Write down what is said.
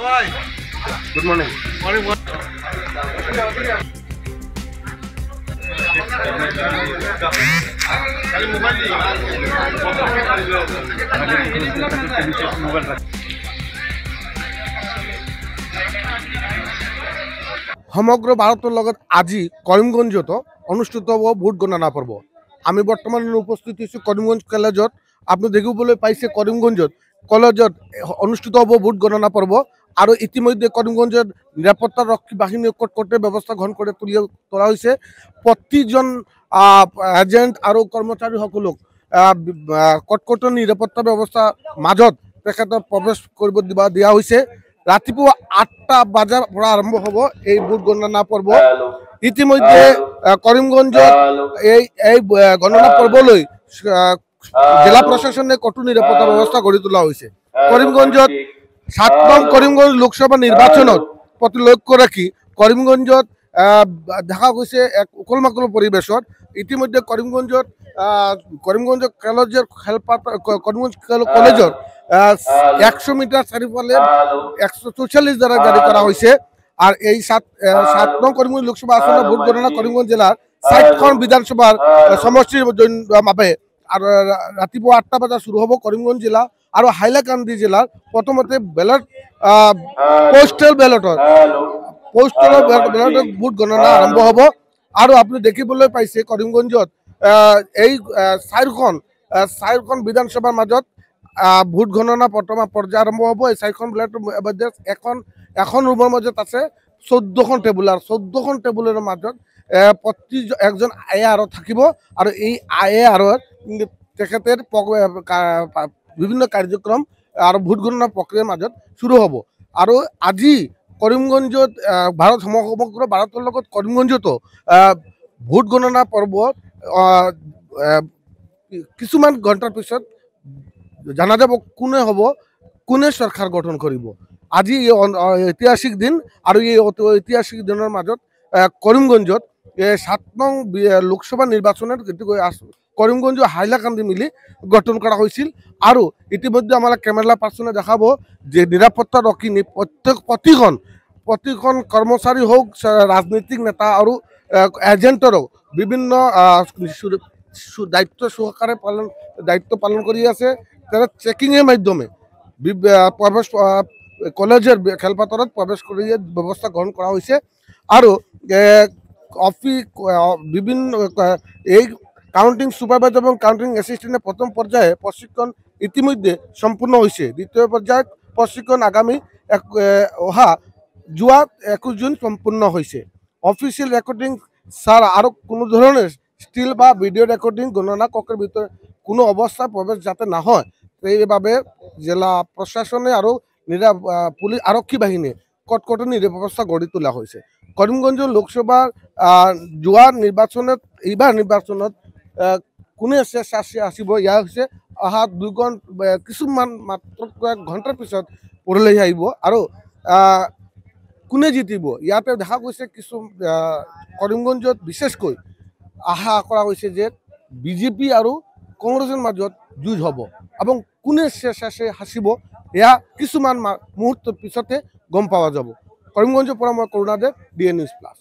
Good morning. সমগ্র ভারতের লগত আজি করিমগঞ্জত অনুষ্ঠিত হব ভোট গণনা পর্ব। আমি বর্তমানে উপস্থিত হয়েছি করিমগঞ্জ কলেজত। আপনি দেখিবলৈ পাইছে করিমগঞ্জত কলেজত অনুষ্ঠিত হব ভোট গণনা পর্ব। আর ইতিমধ্যে করিমগঞ্জের নিরাপত্তা রক্ষী বাহিনী কটকটে ব্যবস্থা গ্রহণ করে তোলা হয়েছে। প্রতিজন এজেন্ট আর কর্মচারী সকলক কটকটে নিরাপত্তা ব্যবস্থা মাজত প্রবেশ করব দিয়া হয়েছে। ৰাতিপুৱা ৮টা বজাৰ পৰা আৰম্ভ হ'ব এই ভোট গণনা পৰ্ব। ইতিমধ্যে কৰিমগঞ্জত এই গণনা পৰ্বলৈ জেলা প্ৰশাসনে কঠোৰ নিৰাপত্তা ব্যৱস্থা গঢ়ি তোলা হৈছে। কৰিমগঞ্জত ৭ নং কৰিমগঞ্জ লোকসভা নিৰ্বাচনত প্ৰতি লক্ষ্য ৰাখি কৰিমগঞ্জত দেখা গৈছে এক উখল মাখল পৰিৱেশত। ইতিমধ্যে কৰিমগঞ্জ কলেজৰ কৰিমগঞ্জ কলেজৰ 100 মিটার চারিফালে 144 দ্বারা জারি করা হয়েছে। আর এই 7 নং করিমগঞ্জ লোকসভা আসনের ভোট গণনা করিমগঞ্জ জেলার 60খন বিধানসভার সমষ্টির বাবে আর ৰাতিপুৱা 8টা বজাত শুরু হব করিমগঞ্জ জেলা আর হাইলাকান্দি জেলার প্রথমতে ব্যালট পোস্টাল ব্যালটর ভোট গণনা আরম্ভ হব। আর আপনি দেখিবলৈ পাইছে করিমগঞ্জত এই 4খন বিধানসভার মাজত ভোট গণনা প্ৰথম পৰ্যায় আৰম্ভ হ'ব। এই 4খন ব্যালটৰ এখন ৰুমৰ মাজত আছে 14খন টেবুল আৰু 14খন টেবুলৰ মাজত প্ৰতি একজন AR থাকিব। আৰু এই AR তেখেতৰ বিভিন্ন কাৰ্যক্ৰম আৰু ভোট গণনা প্ৰক্ৰিয়াৰ মাজত শুৰু হ'ব। আৰু আজি কৰিমগঞ্জত সমগ্ৰ ভাৰতৰ লগত কৰিমগঞ্জতো ভোট গণনা পৰ্ব কিছুমান ঘণ্টাৰ পিছত জানা যাব কোনে হ'ব, কোনে চৰকাৰ গঠন কৰিব। আজি ঐতিহাসিক দিন আৰু এই ঐতিহাসিক দিনৰ মাজত কৰিমগঞ্জত 7 নং লোকসভা নিৰ্বাচনেৰ কৰিমগঞ্জ হাইলাকান্দি মিলি গঠন কৰা হয়েছিল। আৰু ইতিমধ্যে আমাৰ ক্যামেৰা পাৰ্সনে দেখাব যে নিৰাপত্তা ৰক্ষী প্ৰতিখন কৰ্মচাৰী হোক, ৰাজনৈতিক নেতা আৰু এজেন্টৰও বিভিন্ন দায়িত্ব পালন কৰি আছে। তারা চেকিংয়ের মাধ্যমে প্রবেশ কলেজের খেলপথারত প্রবেশ করিয়ে ব্যবস্থা গ্রহণ করা হয়েছে। আর বিভিন্ন এই কাউন্টিং সুপারভাইজার এবং কাউন্টিং অ্যাসিস্ট্যান্টের প্রথম পর্যায়ে প্রশিক্ষণ ইতিমধ্যে সম্পূর্ণ হয়েছে। দ্বিতীয় পর্যায়ে প্রশিক্ষণ আগামী যোৱা 21 জুন সম্পূর্ণ হয়েছে। অফিসিয়াল রেকর্ডিং ছাড়া আরও কোনো ধরনের স্টিল বা ভিডিও রেকর্ডিং গণনা কক্ষের ভিতরে কোনো অবস্থায় প্রবেশ যাতে না হয় এইভাবে জেলা প্রশাসনে আরও পুলিশ আরক্ষী বাহিনী কটকটে নিরাপত্তা গড়ি তোলা হয়েছে। করিমগঞ্জ লোকসভার এইবাৰ নিৰ্বাচনত কোনে আসিব ইয়া হৈছে অহা কিছুমান মাত্ৰ কয়েক ঘণ্টাৰ পিছত পৰলৈ আহিব। আৰু কোনে জিতিব ইয়াতে দেখা গৈছে কিছু কৰিমগঞ্জত বিশেষকৈ আশা কৰা হৈছে যে বিজেপি আৰু কংগ্রেসের মাজত যুঁজ হ'ব এবং কোনে শেষে হাসিব এয়া কিছুমান মুহূর্তের পিছতে গম পাওয়া যাব। কৰিমগঞ্জৰ পৰা মই কৰুণাদেৱ, DN News Plus।